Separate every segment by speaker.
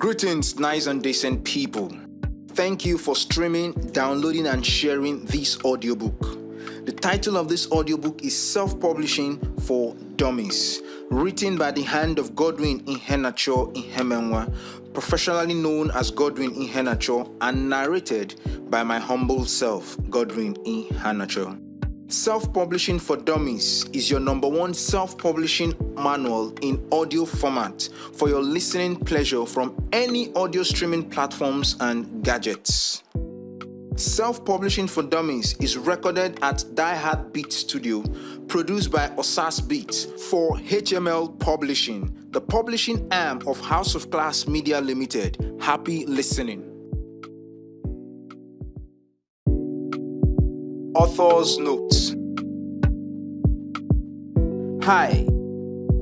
Speaker 1: Greetings, nice and decent people. Thank you for streaming, downloading, and sharing this audiobook. The title of this audiobook is Self-Publishing for Dummies, written by the hand of Godwin Iheanacho Ihemenwa, professionally known as Godwin Iheanacho, and narrated by my humble self, Godwin Iheanacho. Self-Publishing for Dummies is your number one self-publishing manual in audio format for your listening pleasure from any audio streaming platforms and gadgets. Self-Publishing for Dummies is recorded at Die Hard Beat Studio, produced by Osas Beats for HML Publishing, the publishing arm of House of Class Media Limited. Happy listening. Author's Notes. Hi,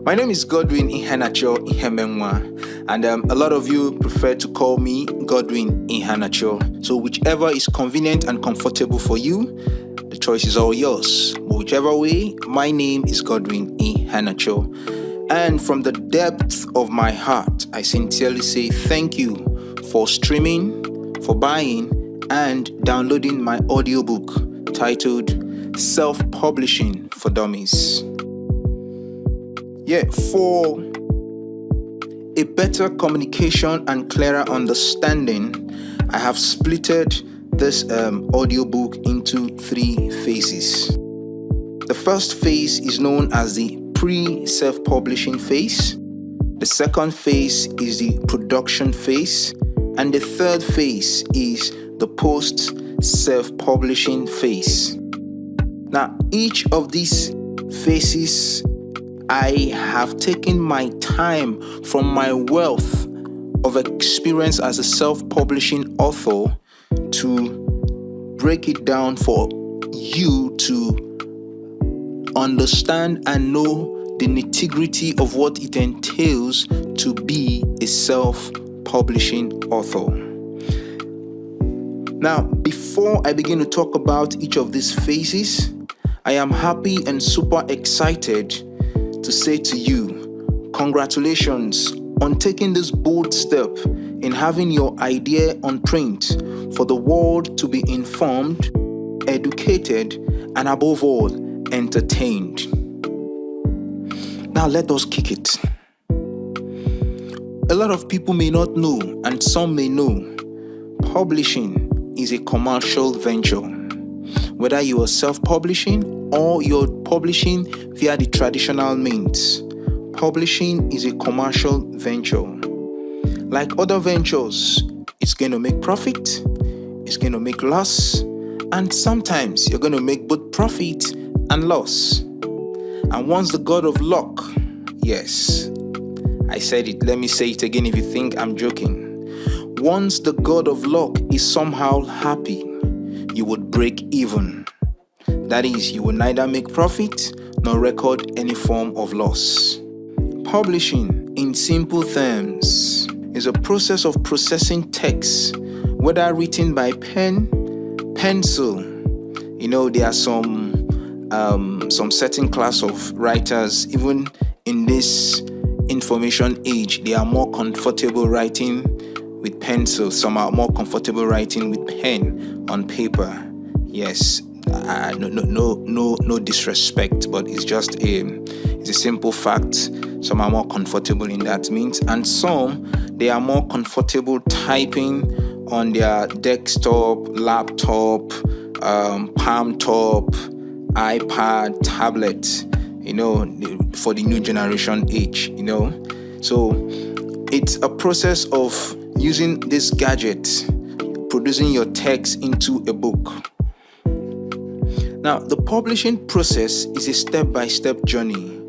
Speaker 1: my name is Godwin Iheanacho Ihemenwa, and a lot of you prefer to call me Godwin Iheanacho. So whichever is convenient and comfortable for you, the choice is all yours. But whichever way, my name is Godwin Iheanacho. And from the depth of my heart, I sincerely say thank you for streaming, for buying, and downloading my audiobook titled Self-Publishing for Dummies. For a better communication and clearer understanding, I have splitted this audiobook into 3 phases. The first phase is known as the pre-self-publishing phase. The second phase is the production phase. And the third phase is the post-self-publishing phase. Now, each of these phases, I have taken my time from my wealth of experience as a self-publishing author to break it down for you to understand and know the nitty-gritty of what it entails to be a self-publishing author. Now, before I begin to talk about each of these phases, I am happy and super excited to say to you, congratulations on taking this bold step in having your idea on print for the world to be informed, educated, and above all, entertained. Now let us kick it. A lot of people may not know, and some may know, publishing is a commercial venture. Whether you are self-publishing or you're publishing via the traditional means, publishing is a commercial venture. Like other ventures, it's going to make profit, it's going to make loss, and sometimes you're going to make both profit and loss. And once the god of luck, yes, I said it, let me say it again if you think I'm joking. Once the god of luck is somehow happy, you would break even. That is, you will neither make profit nor record any form of loss. Publishing, in simple terms, is a process of processing text, whether written by pen, pencil. You know, there are some certain class of writers, even in this information age, they are more comfortable writing with pencil. Some are more comfortable writing with pen on paper. Yes, no disrespect, but it's just it's a simple fact. Some are more comfortable in that means, and some they are more comfortable typing on their desktop, laptop, palm top, iPad, tablet. You know, for the new generation age. You know, so it's a process of using this gadget, producing your text into a book. Now, the publishing process is a step-by-step journey.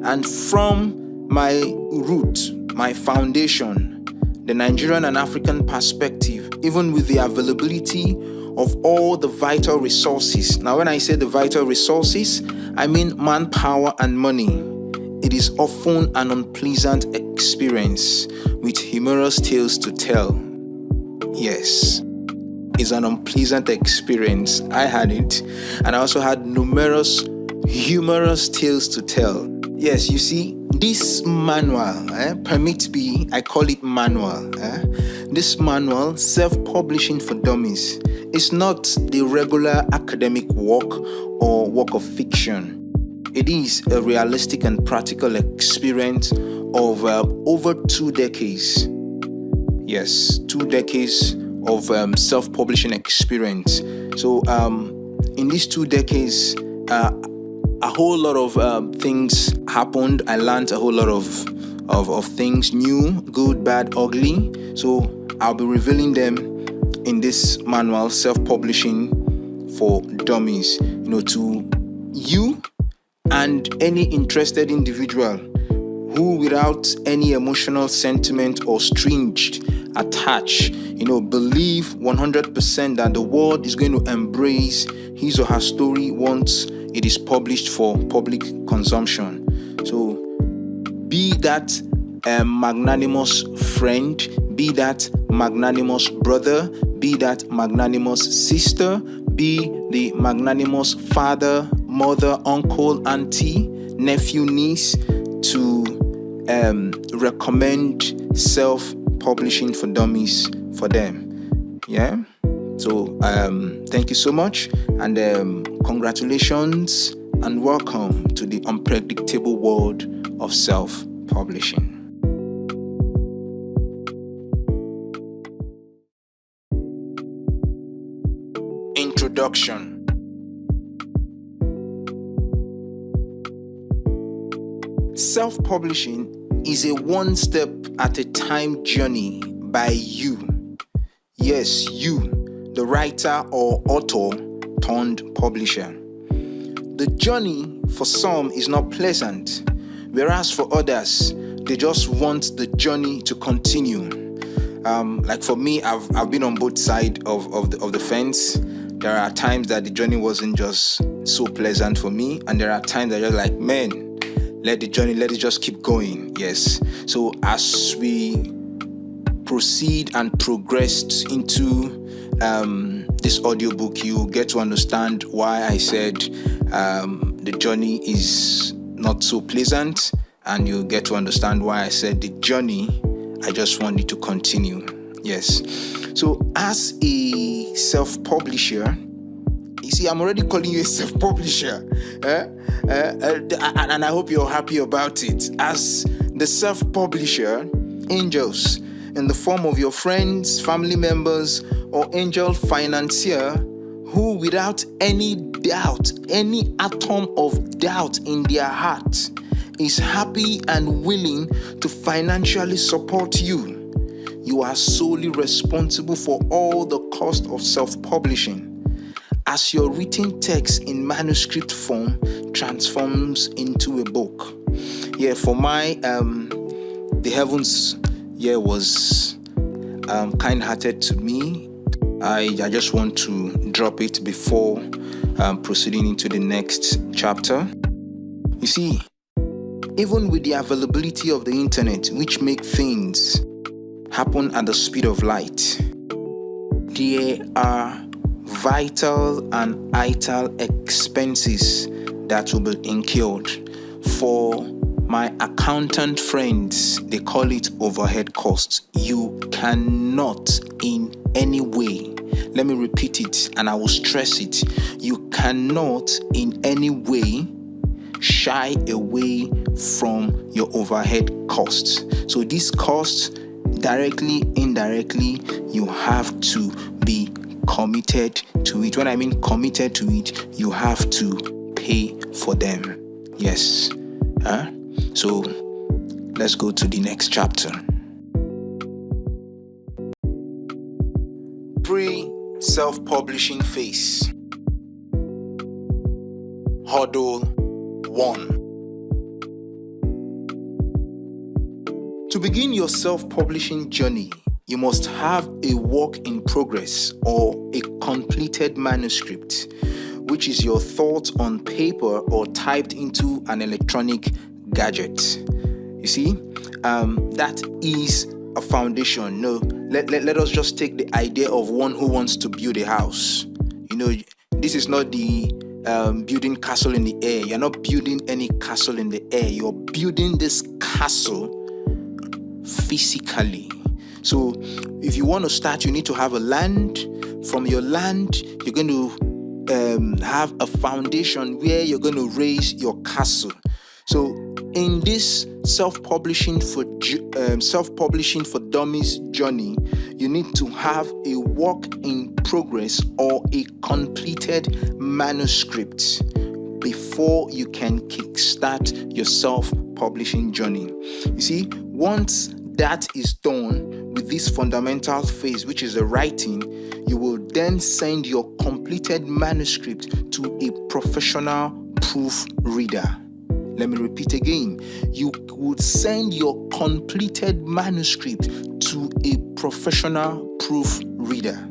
Speaker 1: And from my root, my foundation, the Nigerian and African perspective, even with the availability of all the vital resources. Now, when I say the vital resources, I mean manpower and money. It is often an unpleasant experience with humorous tales to tell. Yes, it's an unpleasant experience. I had it, and I also had numerous humorous tales to tell. Yes, you see, This manual, permit me, I call it manual. This manual, Self-Publishing for Dummies, is not the regular academic work or work of fiction. It is a realistic and practical experience of over 2 decades. Yes, 2 decades of self-publishing experience. So in these 2 decades, a whole lot of things happened. I learned a whole lot of things, new, good, bad, ugly. So I'll be revealing them in this manual, Self-Publishing for Dummies, to you and any interested individual who, without any emotional sentiment or strings attached, believe 100% that the world is going to embrace his or her story once it is published for public consumption. So be that magnanimous friend, be that magnanimous brother, be that magnanimous sister, be the magnanimous father, mother, uncle, auntie, nephew, niece, to recommend Self-Publishing for Dummies for them. Yeah. So thank you so much, and congratulations and welcome to the unpredictable world of self-publishing. Introduction. Self-publishing is a one step at a time journey by you. Yes, you, the writer or author turned publisher. The journey for some is not pleasant, whereas for others, they just want the journey to continue. Like for me, I've been on both sides of the fence. There are times that the journey wasn't just so pleasant for me, and there are times that you're like, man, let it just keep going. Yes. So as we proceed and progressed into this audiobook, you get to understand why I said the journey is not so pleasant, and you get to understand why I said the journey, I just want it to continue. Yes. So as a self-publisher, you see, I'm already calling you a self-publisher, and I hope you're happy about it. As the self-publisher, angels, in the form of your friends, family members, or angel financier, who without any doubt, any atom of doubt in their heart, is happy and willing to financially support you. You are solely responsible for all the cost of self-publishing, as your written text in manuscript form transforms into a book. Yeah, for my the heavens was kind-hearted to me. I just want to drop it before proceeding into the next chapter. You see, even with the availability of the internet, which make things happen at the speed of light, there are vital and ital expenses that will be incurred. For my accountant friends, they call it overhead costs. You cannot in any way, let me repeat it and I will stress it, you cannot in any way shy away from your overhead costs. So these costs, directly, indirectly, you have to be committed to it. When I mean committed to it, you have to pay for them. Yes. So let's go to the next chapter. Pre-self-publishing phase. Hurdle 1. To begin your self-publishing journey, you must have a work in progress or a completed manuscript, which is your thoughts on paper or typed into an electronic gadget. You see, that is a foundation. No, let us just take the idea of one who wants to build a house. This is not the building castle in the air. You're not building any castle in the air. You're building this castle physically. So if you want to start, you need to have a land. From your land, you're going to have a foundation where you're going to raise your castle. So in this self-publishing for Dummies journey, you need to have a work in progress or a completed manuscript before you can kickstart your self-publishing journey. You see, once that is done with this fundamental phase, which is the writing, you will then send your completed manuscript to a professional proofreader. Let me repeat again. You would send your completed manuscript to a professional proofreader.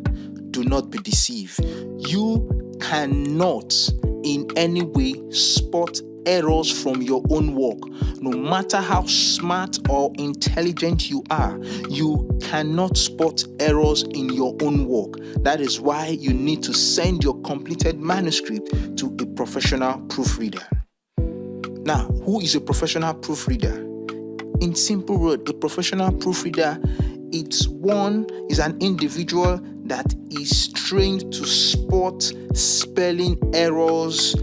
Speaker 1: Do not be deceived. You cannot in any way spot errors from your own work. No matter how smart or intelligent you are, you cannot spot errors in your own work. That is why you need to send your completed manuscript to a professional proofreader. Now, who is a professional proofreader? In simple words, a professional proofreader is an individual that is trained to spot spelling errors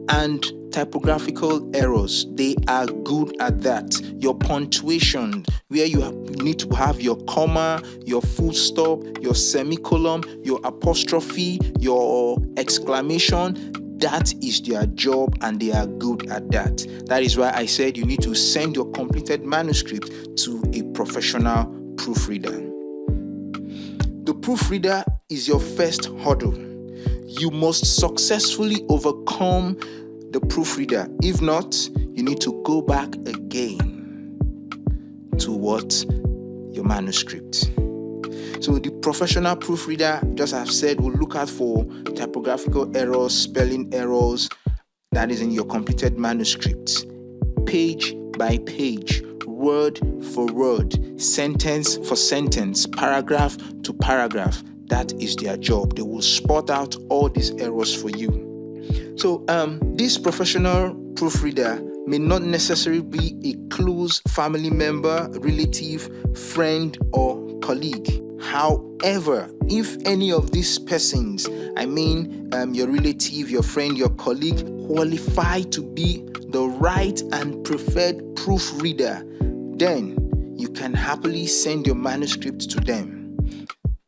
Speaker 1: and typographical errors. They are good at that. Your punctuation, where you need to have your comma, your full stop, your semicolon, your apostrophe, your exclamation, that is their job and they are good at that. That is why I said you need to send your completed manuscript to a professional proofreader. The proofreader is your first hurdle. You must successfully overcome the proofreader. If not, you need to go back again to your manuscript. So the professional proofreader, just as I've said, will look out for typographical errors, spelling errors that is in your completed manuscript. Page by page, word for word, sentence for sentence, paragraph to paragraph. That is their job. They will spot out all these errors for you. So this professional proofreader may not necessarily be a close family member, relative, friend, or colleague. However, if any of these persons, your relative, your friend, your colleague, qualify to be the right and preferred proofreader, then you can happily send your manuscript to them.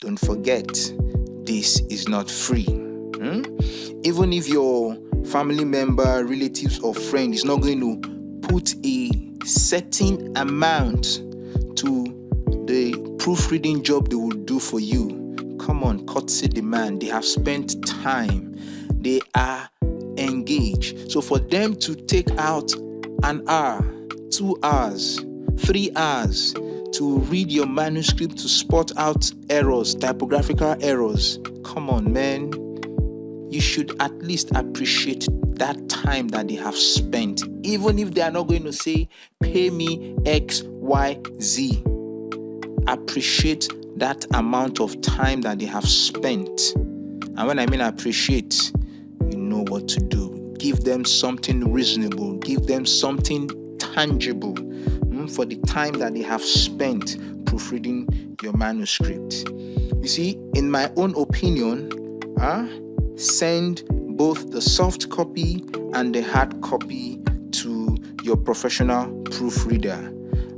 Speaker 1: Don't forget, this is not free. Even if your family member, relatives, or friend is not going to put a certain amount to the proofreading job they will do for you, come on, courtesy demand. They have spent time. They are engaged. So for them to take out an hour, 2 hours, 3 hours to read your manuscript, to spot out errors, typographical errors, come on, man. You should at least appreciate that time that they have spent, even if they are not going to say, pay me X, Y, Z. Appreciate that amount of time that they have spent. And when I mean appreciate, you know what to do. Give them something reasonable. Give them something tangible for the time that they have spent proofreading your manuscript. You see, in my own opinion, send both the soft copy and the hard copy to your professional proofreader.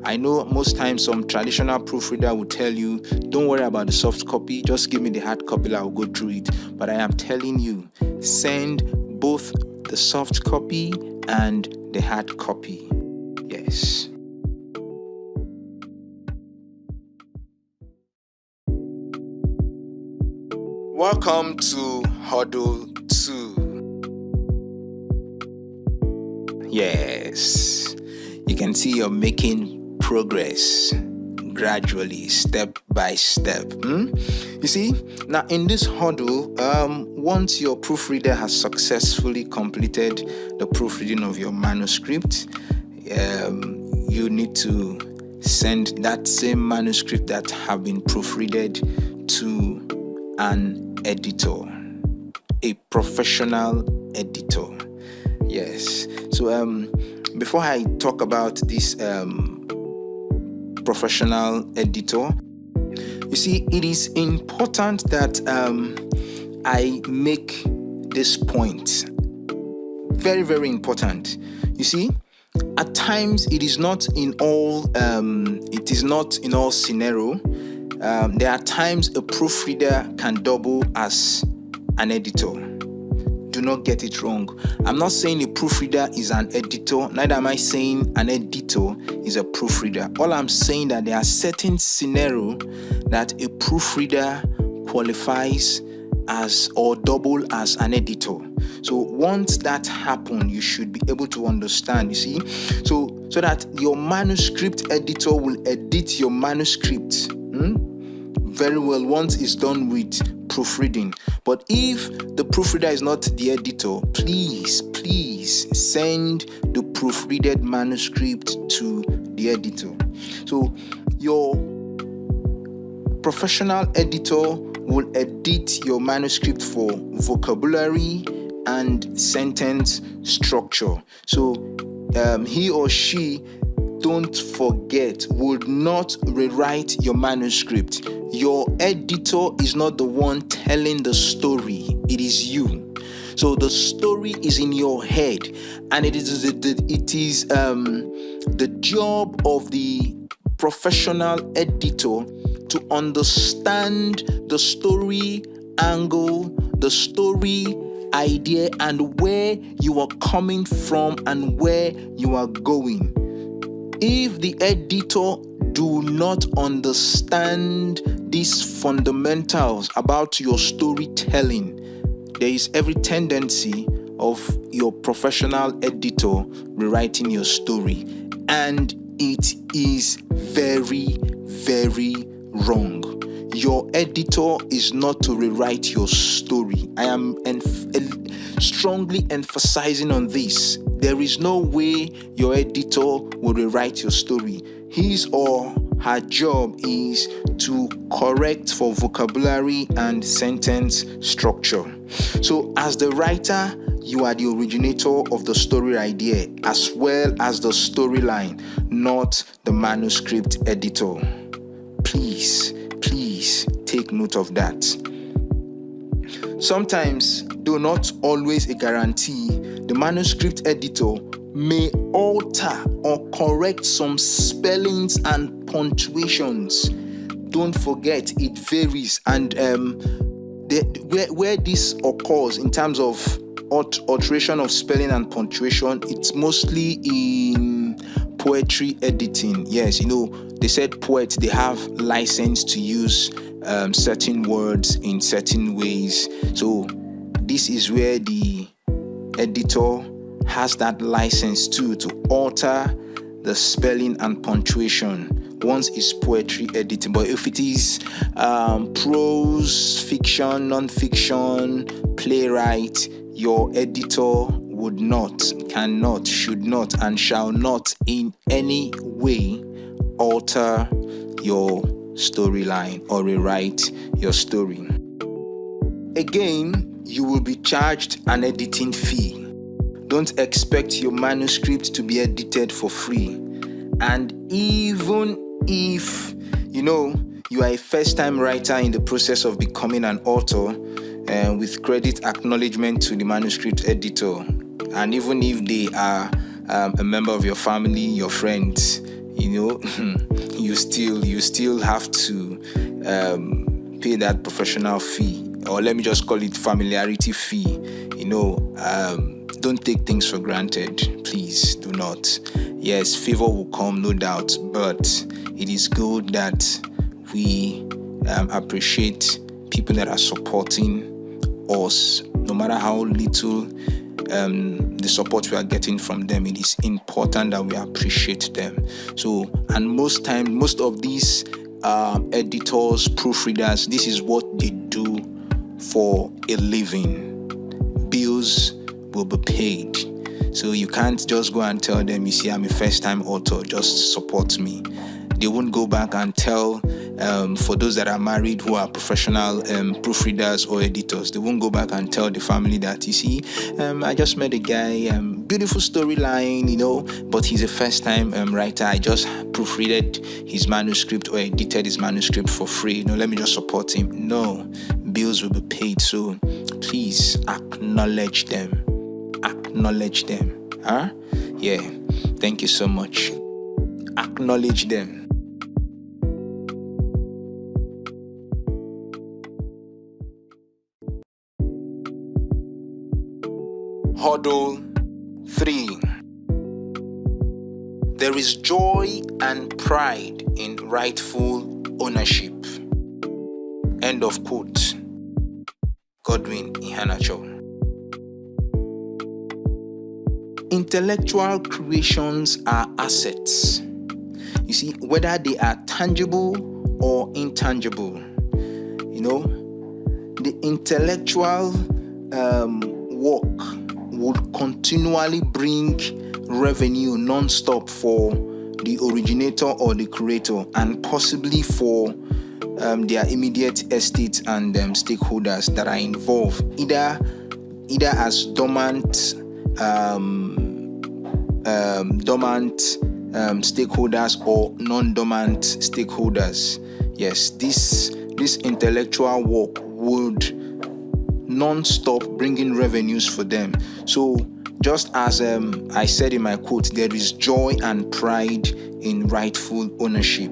Speaker 1: I know most times some traditional proofreader will tell you, don't worry about the soft copy, just give me the hard copy, I'll go through it. But I am telling you, send both the soft copy and the hard copy. Yes. Welcome to Hurdle 2. Yes, you can see you're making progress gradually, step by step. You see, now in this hurdle, once your proofreader has successfully completed the proofreading of your manuscript, you need to send that same manuscript that have been proofreaded to an editor, a professional editor. Yes. So before I talk about this professional editor, you see, it is important that I make this point. Very, very important. You see, at times it is not in all scenario. There are times a proofreader can double as an editor. Do not get it wrong. I'm not saying a proofreader is an editor, neither am I saying an editor is a proofreader. All I'm saying that there are certain scenarios that a proofreader qualifies as or double as an editor. So once that happens, you should be able to understand, you see, so that your manuscript editor will edit your manuscript very well once it's done with proofreading. But if the proofreader is not the editor, please send the proofreaded manuscript to the editor. So your professional editor will edit your manuscript for vocabulary and sentence structure. So he or she, don't forget, would not rewrite your manuscript. Your editor is not the one telling the story, it is you. So the story is in your head, and it is the job of the professional editor to understand the story angle, the story idea, and where you are coming from and where you are going. If the editor do not understand these fundamentals about your storytelling, there is every tendency of your professional editor rewriting your story, and it is very, very wrong. Your editor is not to rewrite your story. I am strongly emphasizing on this. There is no way your editor will rewrite your story. His or her job is to correct for vocabulary and sentence structure. So as the writer, you are the originator of the story idea as well as the storyline, not the manuscript editor. Please take note of that. Sometimes, though not always a guarantee, the manuscript editor may alter or correct some spellings and punctuations. Don't forget, it varies, and where this occurs in terms of alteration of spelling and punctuation, it's mostly in poetry editing. Yes, they said poets, they have license to use certain words in certain ways. So this is where the editor has that license to alter the spelling and punctuation once it's poetry editing. But if it is prose, fiction, non-fiction, playwright, your editor would not, cannot, should not, and shall not in any way alter your storyline or rewrite your story. Again, you will be charged an editing fee. Don't expect your manuscript to be edited for free. And even if you are a first-time writer in the process of becoming an author, with credit acknowledgement to the manuscript editor, and even if they are a member of your family, your friends, you still have to pay that professional fee, or let me just call it familiarity fee. Don't take things for granted. Please do not. Yes, favor will come, no doubt, but it is good that we appreciate people that are supporting us, no matter how little the support we are getting from them. It is important that we appreciate them. So, and most of these editors, proofreaders, this is what they do for a living. Bills will be paid. So you can't just go and tell them, I'm a first-time author, just support me. They won't go back and tell For those that are married who are professional proofreaders or editors, they won't go back and tell the family that, you see, I just met a guy, beautiful storyline, but he's a first-time writer. I just proofreaded his manuscript or edited his manuscript for free. Let me just support him. No, bills will be paid. So please acknowledge them. Acknowledge them. Huh? Yeah. Thank you so much. Acknowledge them. Hurdle 3. There is joy and pride in rightful ownership. End of quote. Godwin Ihanacho. Intellectual creations are assets. You see, whether they are tangible or intangible, the intellectual work would continually bring revenue non-stop for the originator or the creator, and possibly for their immediate estates and stakeholders that are involved, either as dormant stakeholders or non-dormant stakeholders. Yes, this intellectual work would non-stop bringing revenues for them. So just as I said in my quote, there is joy and pride in rightful ownership.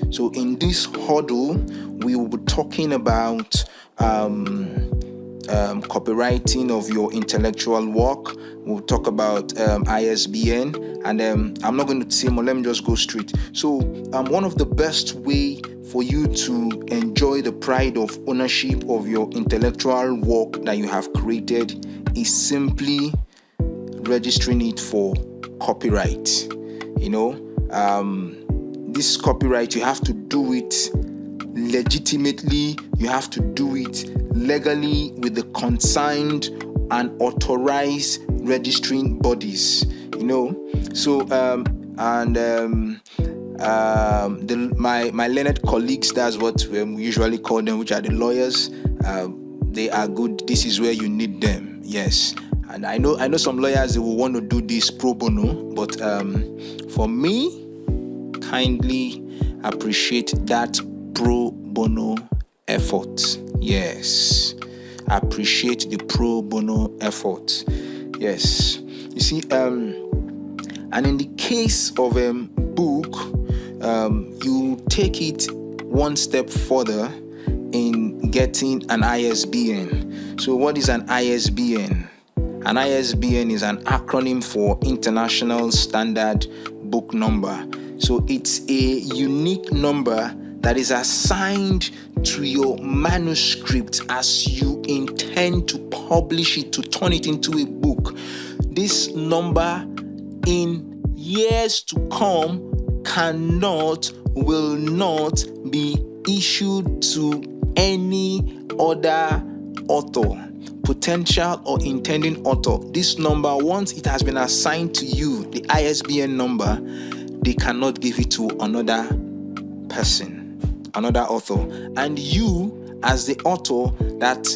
Speaker 1: So in this huddle, we will be talking about copywriting of your intellectual work. We'll talk about ISBN, and I'm not going to say more. Let me just go straight. So one of the best way for you to enjoy the pride of ownership of your intellectual work that you have created is simply registering it for copyright. This copyright, you have to do it legitimately. You have to do it legally with the consigned and authorized registering bodies. So my learned colleagues, that's what we usually call them, which are the lawyers, they are good. This is where you need them. Yes. And I know some lawyers, they will want to do this pro bono, but for me, kindly appreciate that pro bono effort. Yes, appreciate the pro bono effort. Yes, you see, and in the case of a book, you take it one step further in getting an ISBN. So what is an ISBN? An ISBN is an acronym for International Standard Book Number. So it's a unique number that is assigned to your manuscript as you intend to publish it, to turn it into a book. This number in years to come will not be issued to any other author, potential or intending author. This number, once it has been assigned to you, the ISBN number, they cannot give it to another person, another author. And you, as the author that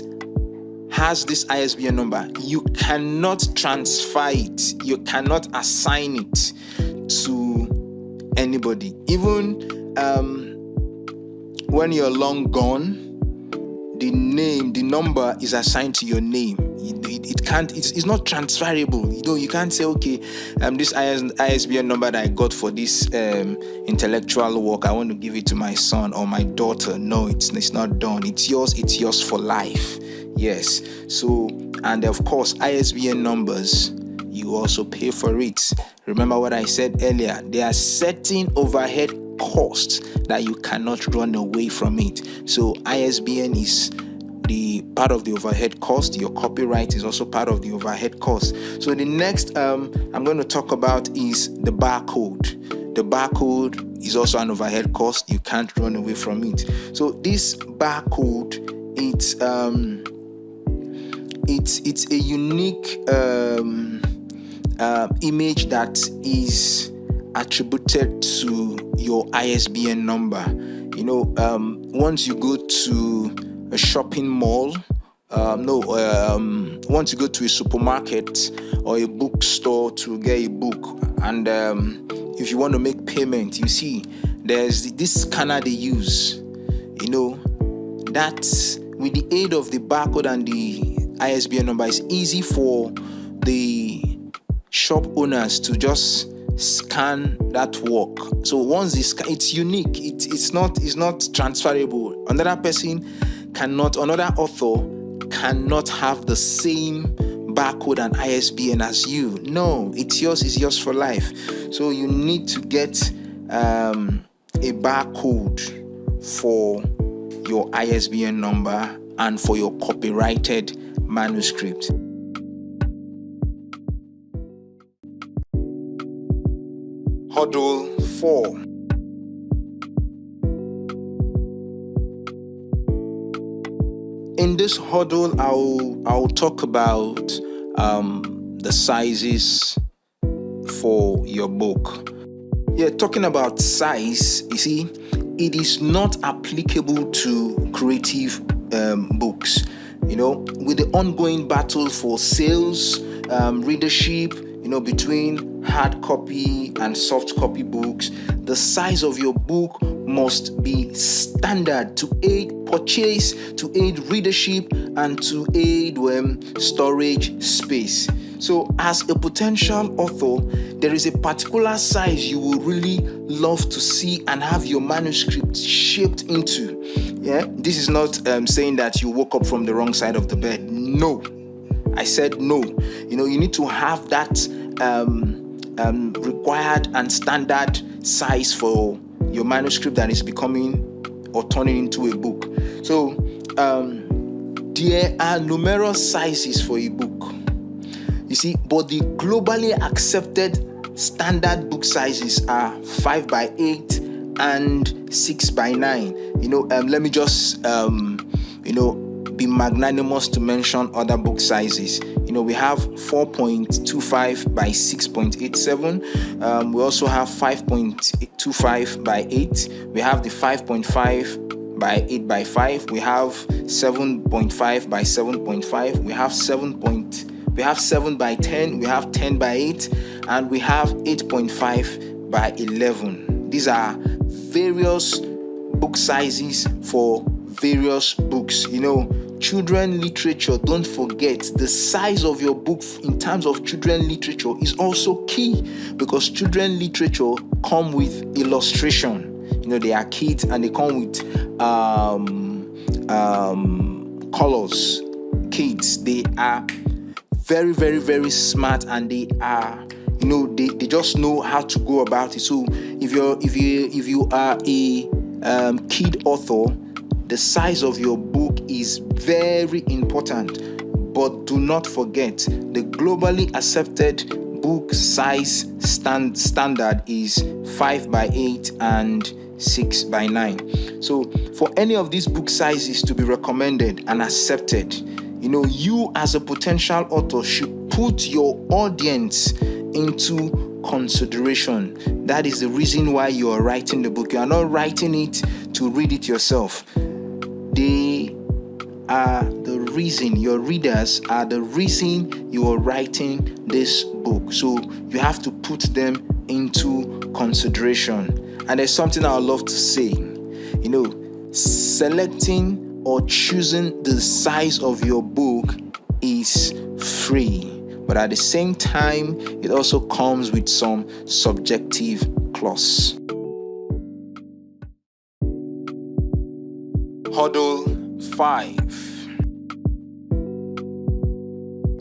Speaker 1: has this ISBN number, you cannot transfer it, you cannot assign it to anybody. Even when you're long gone, the number is assigned to your name. It's not transferable. You can't say, okay, this ISBN number that I got for this intellectual work, I want to give it to my son or my daughter. No, it's not done. It's yours for life. Yes. So, and of course, ISBN numbers, you also pay for it. Remember what I said earlier, there are certain overhead costs that you cannot run away from it. So ISBN is the part of the overhead cost. Your copyright is also part of the overhead cost. So the next I'm going to talk about is the barcode. The barcode is also an overhead cost. You can't run away from it. So this barcode, it's a unique image that is attributed to your ISBN number. Once you go to a shopping mall, once you go to a supermarket or a bookstore to get a book, and if you want to make payment, you see there's this scanner they use. That with the aid of the barcode and the ISBN number, it's easy for the shop owners to just scan that work. So once it's unique, it's not transferable. Another author cannot have the same barcode and ISBN as you. No, it's yours for life. So you need to get a barcode for your ISBN number and for your copyrighted manuscript. Hurdle 4. In this hurdle, I'll talk about the sizes for your book. Talking about size, you see, it is not applicable to creative books. With the ongoing battle for sales, readership, between hard copy and soft copy books, the size of your book must be standard to aid purchase, to aid readership, and to aid storage space. So as a potential author, there is a particular size you will really love to see and have your manuscript shaped into. This is not saying that you woke up from the wrong side of the bed. No, I said no. You need to have that required and standard size for your manuscript that is becoming or turning into a book. So there are numerous sizes for a book, you see, but the globally accepted standard book sizes are 5x8 and 6x9. Let me just be magnanimous to mention other book sizes. We have 4.25 by 6.87. We also have 5.25 by 8. We have the 5.5 by 8 by 5. We have 7.5 by 7.5. We have 7 by 10. We have 10 by 8, and we have 8.5 by 11. These are various book sizes for various books. Children literature, don't forget, the size of your book in terms of children literature is also key, because children literature come with illustration. They are kids and they come with colors. Kids, they are very, very, very smart, and they are they just know how to go about it. So if you are a kid author, the size of your book is very important. But do not forget, the globally accepted book size standard is 5x8 and 6x9. So for any of these book sizes to be recommended and accepted, you as a potential author should put your audience into consideration. That is the reason why you are writing the book. You are not writing it to read it yourself. They are the reason, your readers are the reason you are writing this book. So you have to put them into consideration. And there's something I would love to say. Selecting or choosing the size of your book is free, but at the same time, it also comes with some subjective clause. Hurdle 5.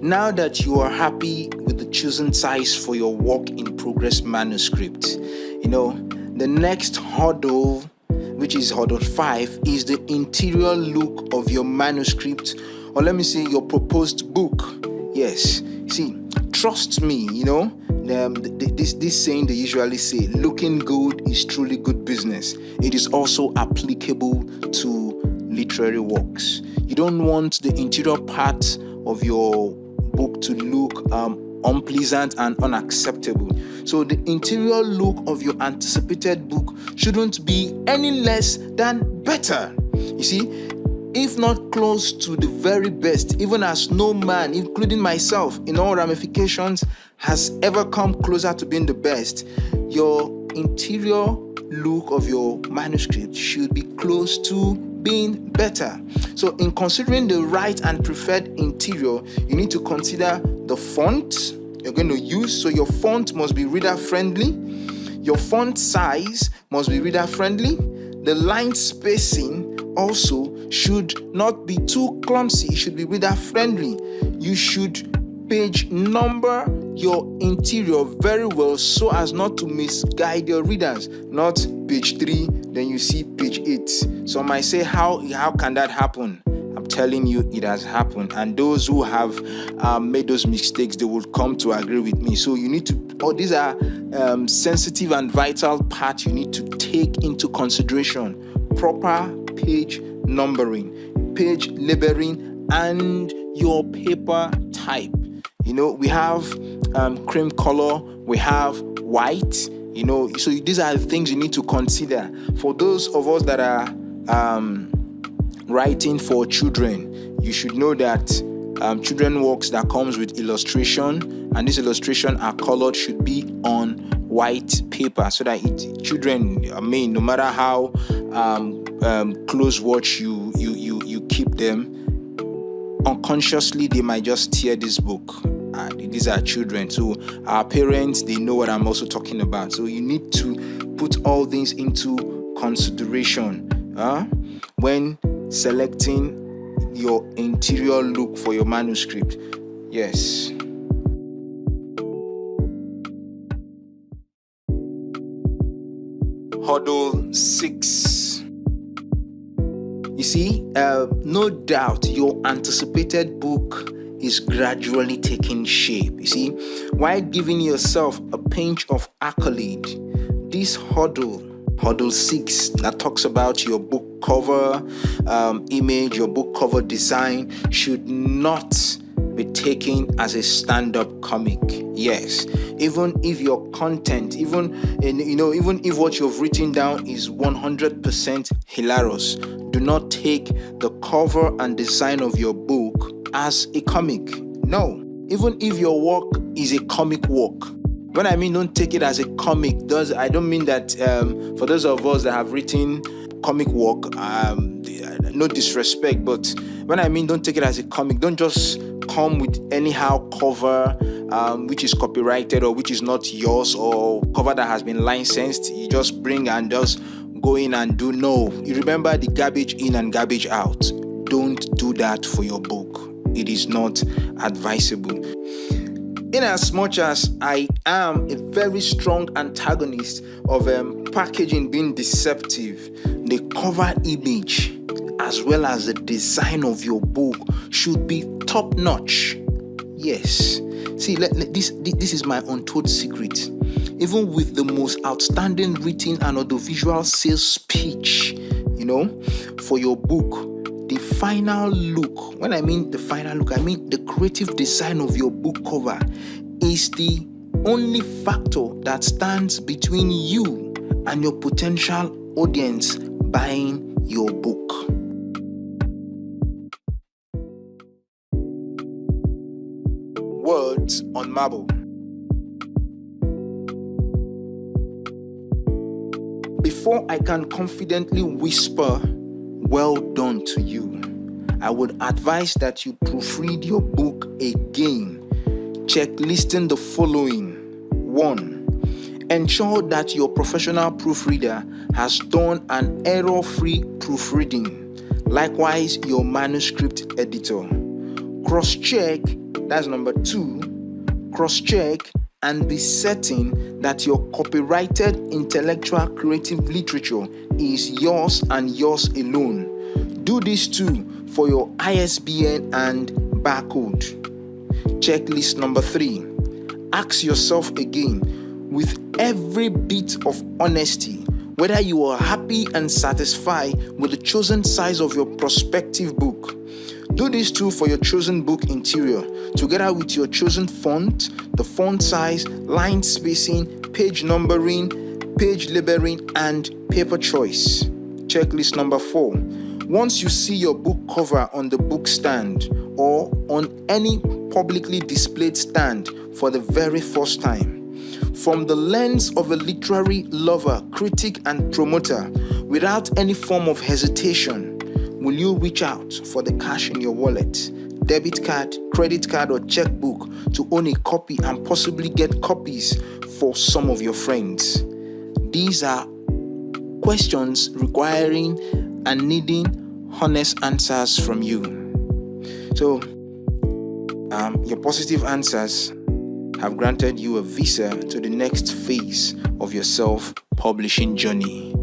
Speaker 1: Now that you are happy with the chosen size for your work in progress manuscript, the next hurdle, which is hurdle 5, is the interior look of your manuscript, or let me say your proposed book. Yes, see, trust me, this saying they usually say, looking good is truly good business. It is also applicable to literary works. You don't want the interior part of your book to look unpleasant and unacceptable. So the interior look of your anticipated book shouldn't be any less than better. You see, if not close to the very best, even as no man, including myself, in all ramifications, has ever come closer to being the best, your interior look of your manuscript should be close to being better. So in considering the right and preferred interior, you need to consider the font you're going to use. So your font must be reader friendly. Your font size must be reader friendly. The line spacing also should not be too clumsy. It should be reader friendly. You should page number your interior very well so as not to misguide your readers. Not page 3, then you see page 8. Some might say, how can that happen? I'm telling you, it has happened. And those who have made those mistakes, they will come to agree with me. So you need to, these are sensitive and vital parts you need to take into consideration. Proper page numbering, page labeling, and your paper type. We have cream color, we have white, so these are the things you need to consider. For those of us that are writing for children, you should know that children works that comes with illustration, and this illustration are colored, should be on white paper, so that children, no matter how close watch you keep them, unconsciously they might just tear this book. These are children, so our parents, they know what I'm also talking about. So you need to put all things into consideration when selecting your interior look for your manuscript. Yes. Hurdle 6. You see, no doubt your anticipated book is gradually taking shape. You see, while giving yourself a pinch of accolade, this hurdle 6, that talks about your book cover image, your book cover design, should not be taken as a stand-up comic. Yes, even if your content, even if what you've written down is 100% hilarious, do not take the cover and design of your book as a comic. No, even if your work is a comic work. When I mean don't take it as a comic, I don't mean that for those of us that have written comic work, no disrespect, but when I mean don't take it as a comic, don't just come with anyhow cover which is copyrighted or which is not yours, or cover that has been licensed. You just bring and just go in and do. No, you remember the garbage in and garbage out. Don't do that for your book. It is not advisable. In as much as I am a very strong antagonist of packaging being deceptive, the cover image as well as the design of your book should be top notch. Yes. See, this is my untold secret. Even with the most outstanding written and audiovisual sales pitch, for your book, the final look, when I mean the final look, I mean the creative design of your book cover is the only factor that stands between you and your potential audience buying your book. Words on marble. Before I can confidently whisper, "Well done" to you, I would advise that you proofread your book again, checklisting the following. 1. Ensure that your professional proofreader has done an error-free proofreading. Likewise, your manuscript editor. Cross-check, that's number 2, cross-check and be certain that your copyrighted intellectual creative literature is yours and yours alone. Do this too for your ISBN and barcode. Checklist number 3. Ask yourself again, with every bit of honesty, whether you are happy and satisfied with the chosen size of your prospective book. Do this too for your chosen book interior, together with your chosen font, the font size, line spacing, page numbering, page labeling, and paper choice. Checklist number 4. Once you see your book cover on the book stand or on any publicly displayed stand for the very first time, from the lens of a literary lover, critic, and promoter, without any form of hesitation, will you reach out for the cash in your wallet, debit card, credit card, or checkbook to own a copy and possibly get copies for some of your friends? These are questions requiring and needing honest answers from you. So, your positive answers have granted you a visa to the next phase of your self-publishing journey.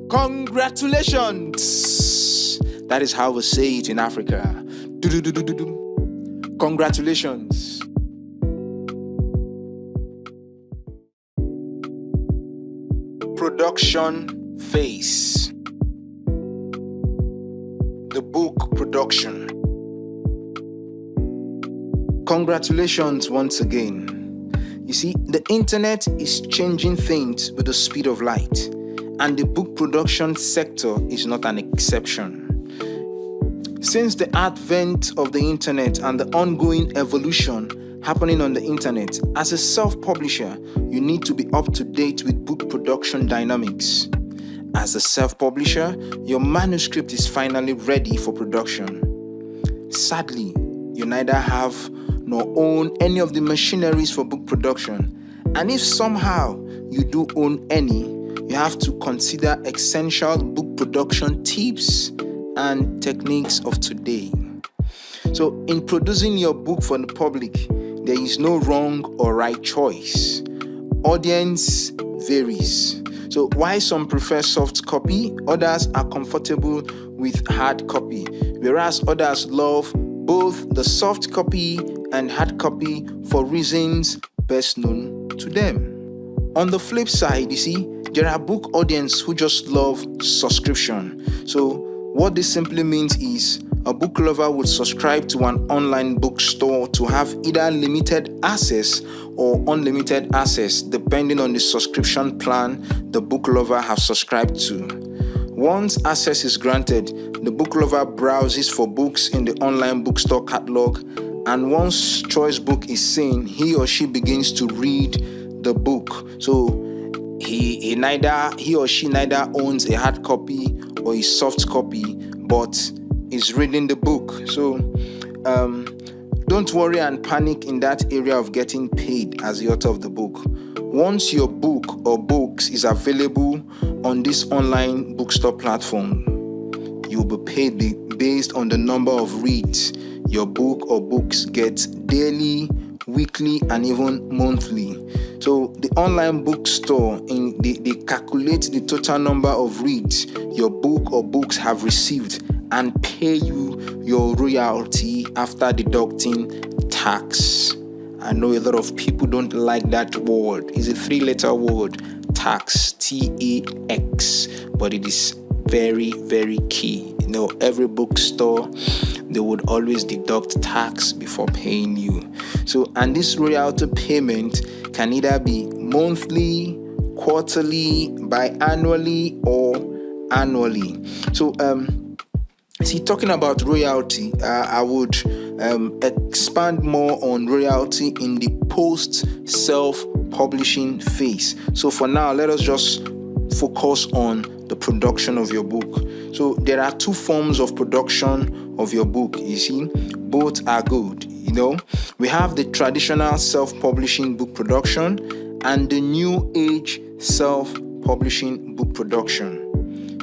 Speaker 1: Congratulations! That is how we say it in Africa. Congratulations. Production phase. The book production. Congratulations once again. You see, the internet is changing things with the speed of light, and the book production sector is not an exception. Since the advent of the internet and the ongoing evolution happening on the internet, as a self-publisher, you need to be up to date with book production dynamics. As a self-publisher, your manuscript is finally ready for production. Sadly, you neither have nor own any of the machineries for book production, and if somehow you do own any, you have to consider essential book production tips and techniques of today. So, in producing your book for the public, there is no wrong or right choice. Audience varies. So, while some prefer soft copy, others are comfortable with hard copy, whereas others love both the soft copy and hard copy for reasons best known to them. On the flip side, you see, there are book audience who just love subscription. So what this simply means is a book lover would subscribe to an online bookstore to have either limited access or unlimited access depending on the subscription plan the book lover has subscribed to. Once access is granted, the book lover browses for books in the online bookstore catalog, and once choice book is seen, he or she begins to read the book. So he or she neither owns a hard copy or a soft copy, but is reading the book. So don't worry and panic in that area of getting paid as the author of the book. Once your book or books is available on this online bookstore platform, you'll be paid based on the number of reads your book or books get daily, weekly, and even monthly. So the online bookstore, they calculate the total number of reads your book or books have received and pay you your royalty after deducting tax. I know a lot of people don't like that word. It's a 3-letter word, tax, T-A-X, but it is very, very key. You know, every bookstore, they would always deduct tax before paying you. So, and this royalty payment can either be monthly, quarterly, biannually, or annually. So, see, talking about royalty, I would expand more on royalty in the post-self-publishing phase. So for now, let us just focus on the production of your book. So there are 2 forms of production of your book. You see, both are good. You know, we have the traditional self-publishing book production and the new age self-publishing book production.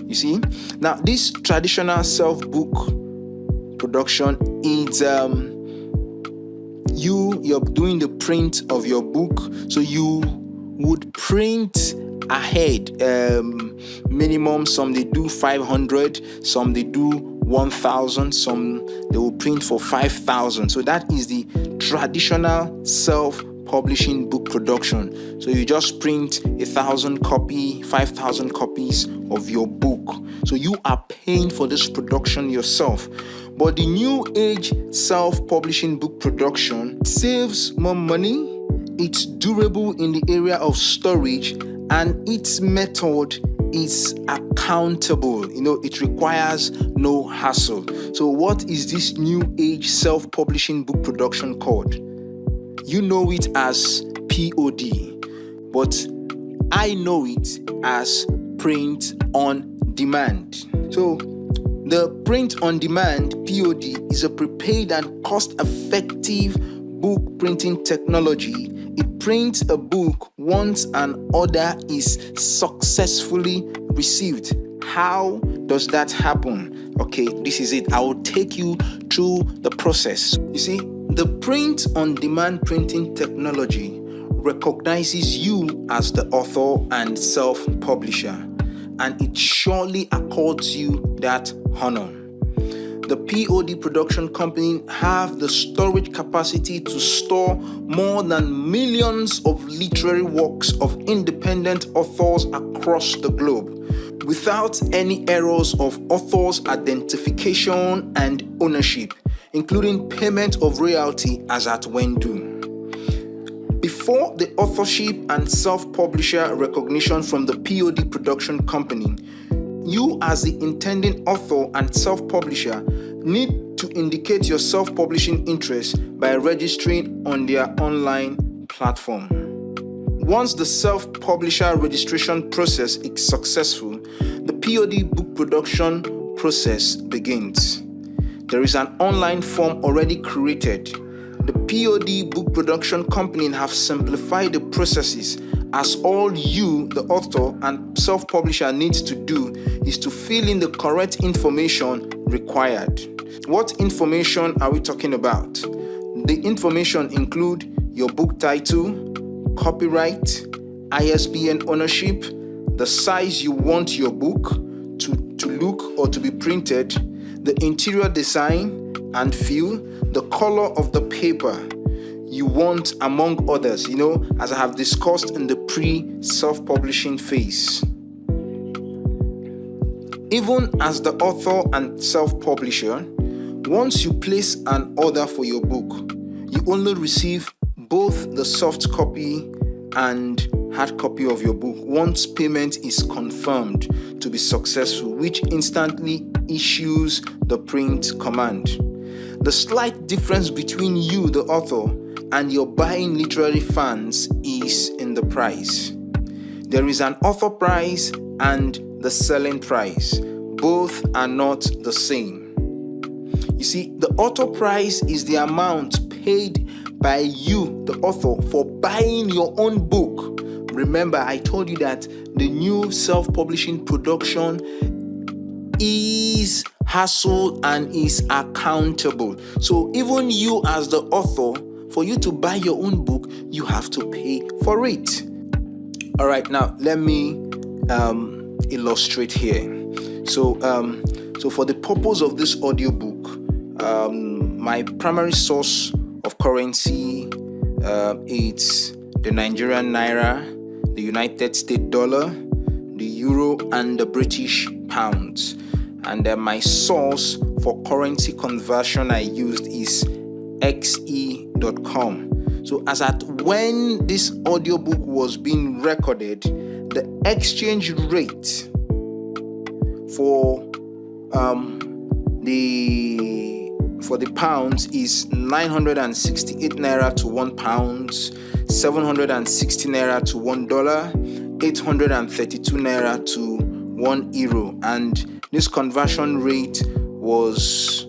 Speaker 1: You see, now this traditional self-book production is you're doing the print of your book. So you would print ahead, minimum. Some they do 500, some they do 1,000, some they will print for 5,000. So that is the traditional self-publishing book production. So you just print 1,000 copy, 5,000 copies of your book. So you are paying for this production yourself. But the new age self-publishing book production saves more money, it's durable in the area of storage, and its method is accountable. It requires no hassle. So what is this new age self-publishing book production called? You know it as POD, but I know it as print on demand. So the print on demand POD is a prepaid and cost-effective book printing technology. It prints a book once an order is successfully received. How does that happen? Okay, this is it. I will take you through the process. You see, the print on demand printing technology recognizes you as the author and self-publisher, and it surely accords you that honor. The POD production company have the storage capacity to store more than millions of literary works of independent authors across the globe without any errors of authors' identification and ownership, including payment of royalty as at when due. Before the authorship and self-publisher recognition from the POD production company, you as the intending author and self-publisher need to indicate your self-publishing interest by registering on their online platform. Once the self-publisher registration process is successful, the POD book production process begins. There is an online form already created. The POD book production company have simplified the processes, as all you, the author and self-publisher, needs to do is to fill in the correct information required. What information are we talking about? The information include your book title, copyright, ISBN ownership, the size you want your book to look or to be printed, the interior design and feel, the color of the paper you want, among others, as I have discussed in the pre-self-publishing phase. Even as the author and self-publisher, once you place an order for your book, you only receive both the soft copy and hard copy of your book once payment is confirmed to be successful, which instantly issues the print command. The slight difference between you, the author, and your buying literary fans is in the price. There is an author price and the selling price. Both are not the same. You see, the author price is the amount paid by you, the author, for buying your own book. Remember, I told you that the new self-publishing production is hassle and is accountable. So even you as the author, for you to buy your own book, you have to pay for it. All right, now let me illustrate here. So for the purpose of this audiobook, my primary source of currency it's the Nigerian naira, the United States dollar, the euro, and the British pounds. And my source for currency conversion I used is xe.com. So as at when this audiobook was being recorded, the exchange rate for the pounds is 968 naira to 1 pound, 760 naira to $1, 832 naira to 1 euro, and this conversion rate was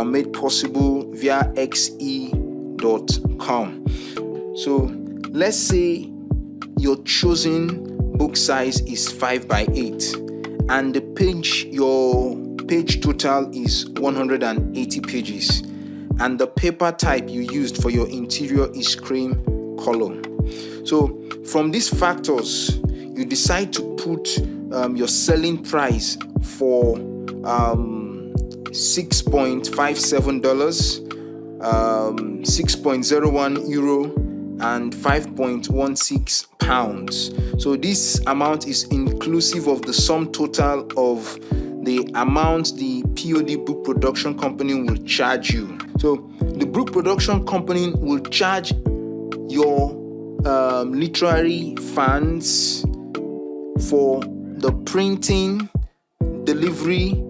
Speaker 1: made possible via xe.com. So let's say your chosen book size is 5x8 and your page total is 180 pages, and the paper type you used for your interior is cream color. So from these factors, you decide to put your selling price for $6.57, 6.01 euro, and 5.16 pounds. So this amount is inclusive of the sum total of the amount the POD book production company will charge you. So the book production company will charge your literary fans for the printing, delivery,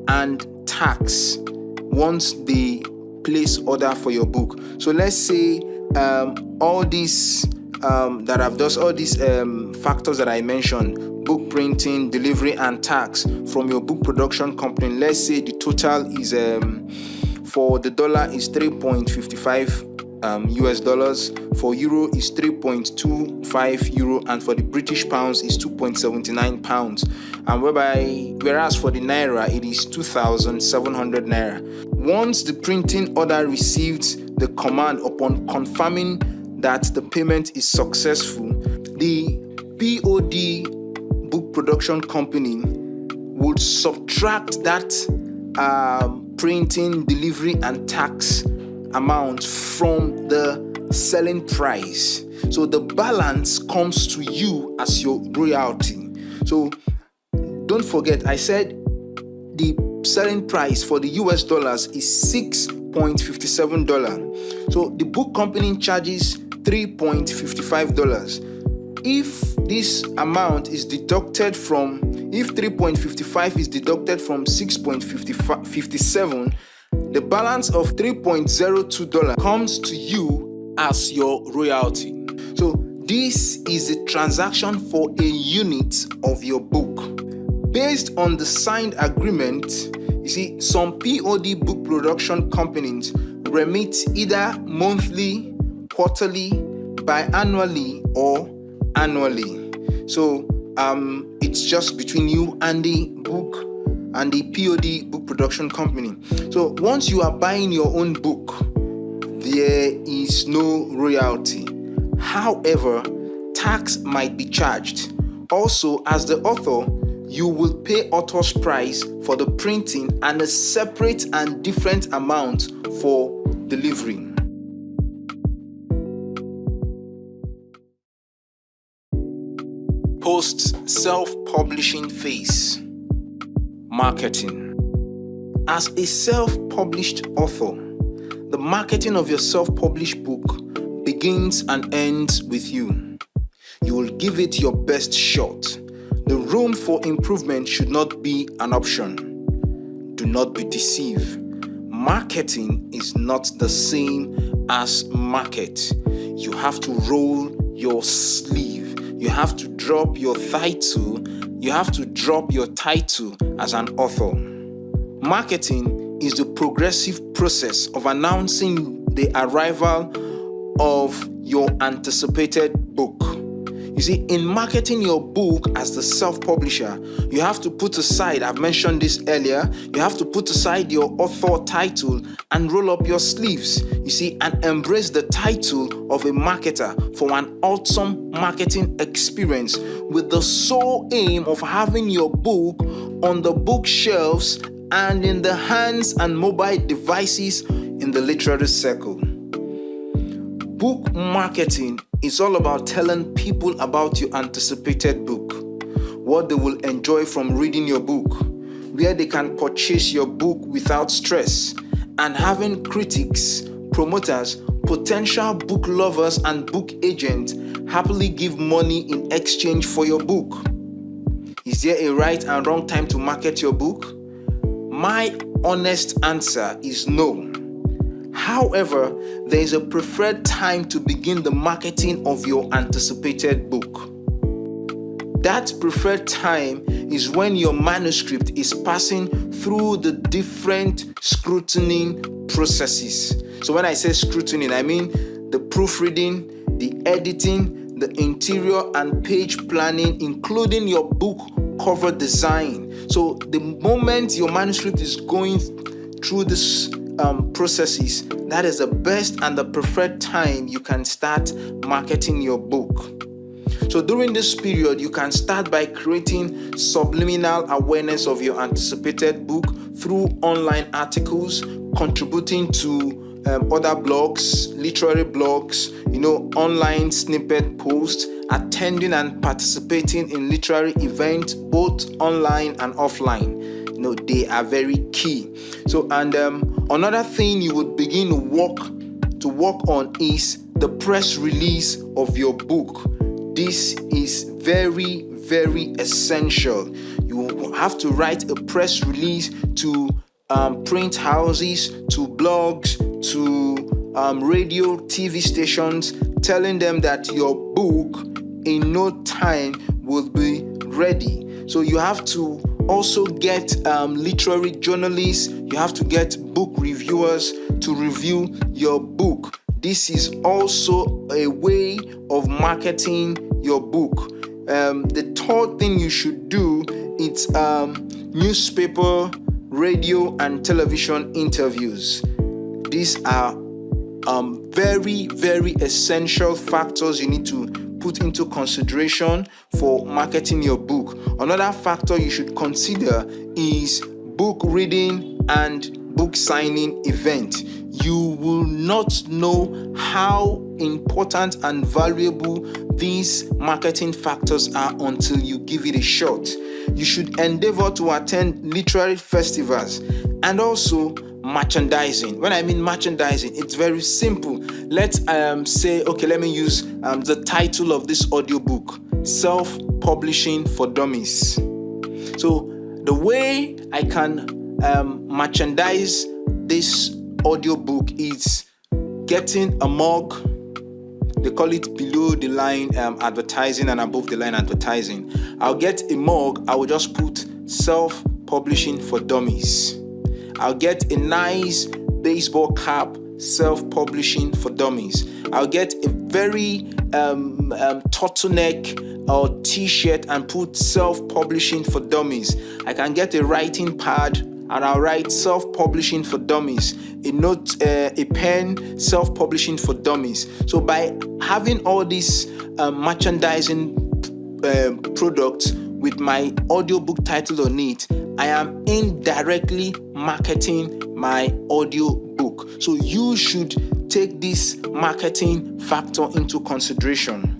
Speaker 1: and tax once they place order for your book. So let's say all these factors that I mentioned, book printing, delivery, and tax from your book production company. Let's say the total is for the dollar is 3.55 US dollars, for euro is 3.25 euro, and for the British pounds is 2.79 pounds, and whereas for the naira it is 2,700 naira. Once the printing order receives the command upon confirming that the payment is successful, the POD book production company would subtract that printing, delivery, and tax amount from the selling price. So the balance comes to you as your royalty. So don't forget, I said the selling price for the US dollars is $6.57. So the book company charges $3.55. If this amount is deducted from, if 3.55 is deducted from 6.57, the balance of $3.02 comes to you as your royalty. So this is a transaction for a unit of your book. Based on the signed agreement, you see, some POD book production companies remit either monthly, quarterly, biannually, or annually. So it's just between you and the book and the POD book production company. So once you are buying your own book, there is no royalty. However, tax might be charged. Also, as the author, you will pay author's price for the printing and a separate and different amount for delivery. Post self-publishing phase. Marketing. As a self-published author, the marketing of your self-published book begins and ends with you. You will give it your best shot. The room for improvement should not be an option. Do not be deceived. Marketing is not the same as market. You have to roll your sleeve. You have to drop your title. You have to drop your title as an author. Marketing is the progressive process of announcing the arrival of your anticipated book. You see, in marketing your book as the self-publisher, you have to put aside, I've mentioned this earlier, you have to put aside your author title and roll up your sleeves, you see, and embrace the title of a marketer for an awesome marketing experience with the sole aim of having your book on the bookshelves and in the hands and mobile devices in the literary circle. Book marketing is all about telling people about your anticipated book, what they will enjoy from reading your book, where they can purchase your book without stress, and having critics, promoters, potential book lovers, and book agents happily give money in exchange for your book. Is there a right and wrong time to market your book? My honest answer is no. However, there is a preferred time to begin the marketing of your anticipated book. That preferred time is when your manuscript is passing through the different scrutiny processes. So when I say scrutiny, I mean the proofreading, the editing, the interior and page planning, including your book cover design. So the moment your manuscript is going through this processes, that is the best and the preferred time you can start marketing your book. So during this period, you can start by creating subliminal awareness of your anticipated book through online articles, contributing to other blogs, literary blogs, online snippet posts, attending and participating in literary events, both online and offline. they are very key. So, and another thing you would begin to work on is the press release of your book. This is very, very essential. You have to write a press release to print houses, to blogs, to radio, TV stations, telling them that your book in no time will be ready. So you have to also get literary journalists, you have to get book reviewers to review your book. This is also a way of marketing your book. The third thing you should do is newspaper, radio, and television interviews. These are very, very essential factors you need to put into consideration for marketing your book. Another factor you should consider is book reading and book signing event. You will not know how important and valuable these marketing factors are until you give it a shot. You should endeavor to attend literary festivals and also merchandising. When I mean merchandising, it's very simple. Let's say, okay, let me use the title of this audiobook, Self-Publishing for Dummies. So the way I can merchandise this audiobook is getting a mug. They call it below the line advertising and above the line advertising. I'll get a mug. I will just put Self-Publishing for Dummies. I'll get a nice baseball cap, Self-Publishing for Dummies. I'll get a very turtleneck or t-shirt and put Self-Publishing for Dummies. I can get a writing pad and I'll write Self-Publishing for Dummies. A note, a pen, Self-Publishing for Dummies. So by having all these merchandising products with my audiobook title on it, I am indirectly marketing my audiobook. So you should take this marketing factor into consideration.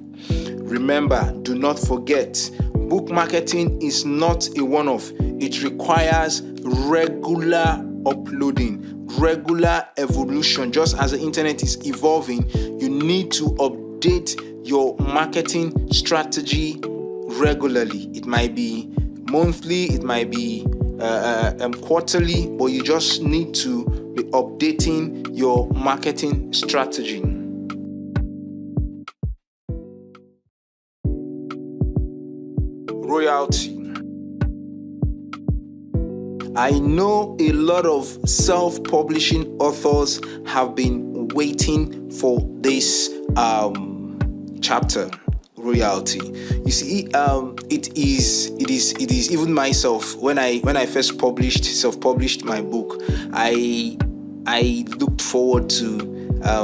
Speaker 1: Remember, do not forget, book marketing is not a one-off. It requires regular uploading, regular evolution. Just as the internet is evolving, you need to update your marketing strategy regularly. It might be monthly, it might be quarterly, but you just need to be updating your marketing strategy. Royalty. I know a lot of self-publishing authors have been waiting for this chapter, royalty. You see, it is even myself. When I first self-published my book, I looked forward to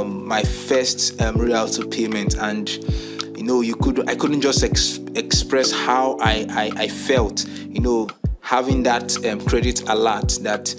Speaker 1: my first royalty payment, and I couldn't just express how I felt, having that credit alert that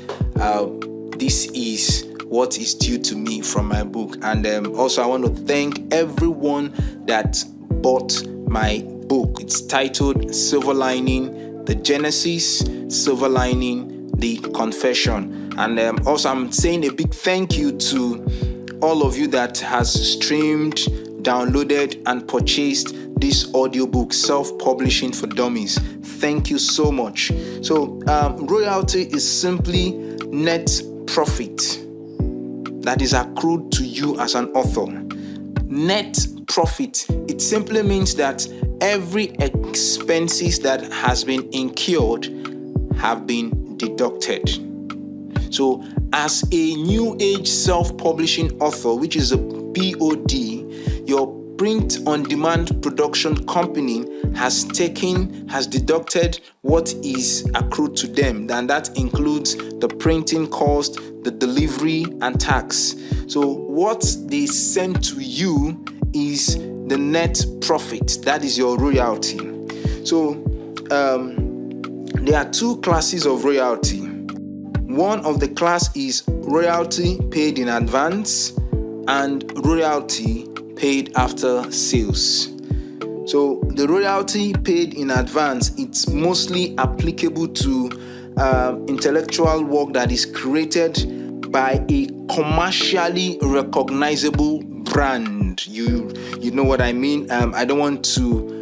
Speaker 1: this is what is due to me from my book. And also I want to thank everyone that bought my book. It's titled Silver Lining the Genesis, Silver Lining the Confession. And also I'm saying a big thank you to all of you that has streamed, downloaded, and purchased this audiobook, Self-Publishing for Dummies. Thank you so much. So royalty is simply net profit that is accrued to you as an author. Net profit, it simply means that every expenses that has been incurred have been deducted. So as a new age self-publishing author, which is a POD, your print on demand production company has deducted what is accrued to them, and that includes the printing cost, the delivery, and tax. So what they send to you is the net profit. That is your royalty. So there are two classes of royalty. One of the class is royalty paid in advance and royalty paid after sales. So the royalty paid in advance, it's mostly applicable to intellectual work that is created by a commercially recognizable brand. You know what I mean. I don't want to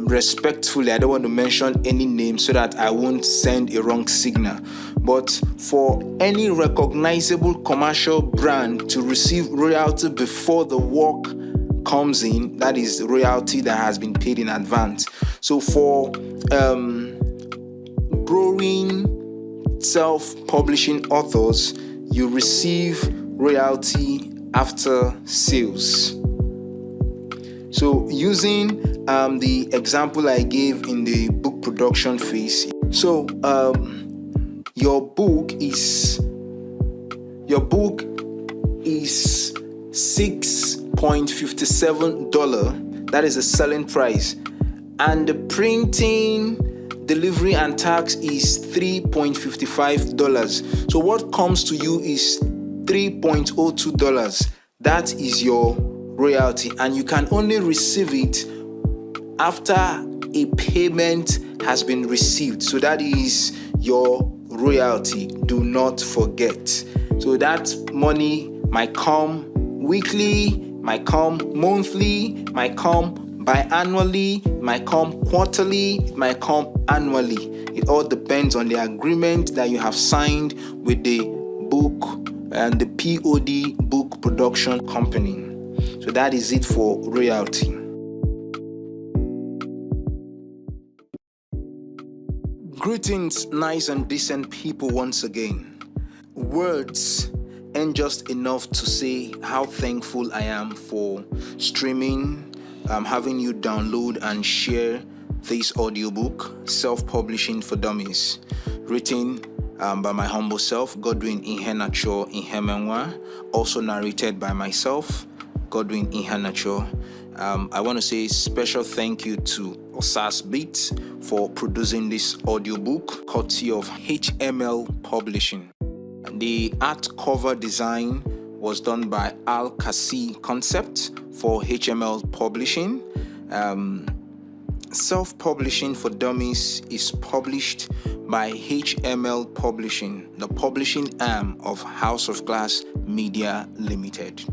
Speaker 1: respectfully, I don't want to mention any name so that I won't send a wrong signal. But for any recognizable commercial brand to receive royalty before the work comes in, that is royalty that has been paid in advance. So for growing self-publishing authors, you receive royalty after sales. So using the example I gave in the book production phase, so your book is $6.57. That is the selling price, and the printing, delivery and tax is $3.55. So what comes to you is $3.02. That is your royalty, and you can only receive it after a payment has been received. So that is your royalty. Do not forget. So that money might come weekly, might come monthly, might come biannually, might come quarterly, might come annually. It all depends on the agreement that you have signed with the book and the POD book production company. So that is it for royalty. Greetings, nice and decent people, once again. Words ain't just enough to say how thankful I am for streaming, having you download and share this audiobook, Self-Publishing for Dummies, written by my humble self, Godwin Iheanacho Ihemenwa, also narrated by myself, Godwin Iheanacho. I want to say special thank you to Osas Beats for producing this audiobook, courtesy of HML Publishing. The art cover design was done by Al Kasi Concept for HML Publishing. Self-Publishing for Dummies is published by HML Publishing, the publishing arm of House of Glass Media Limited.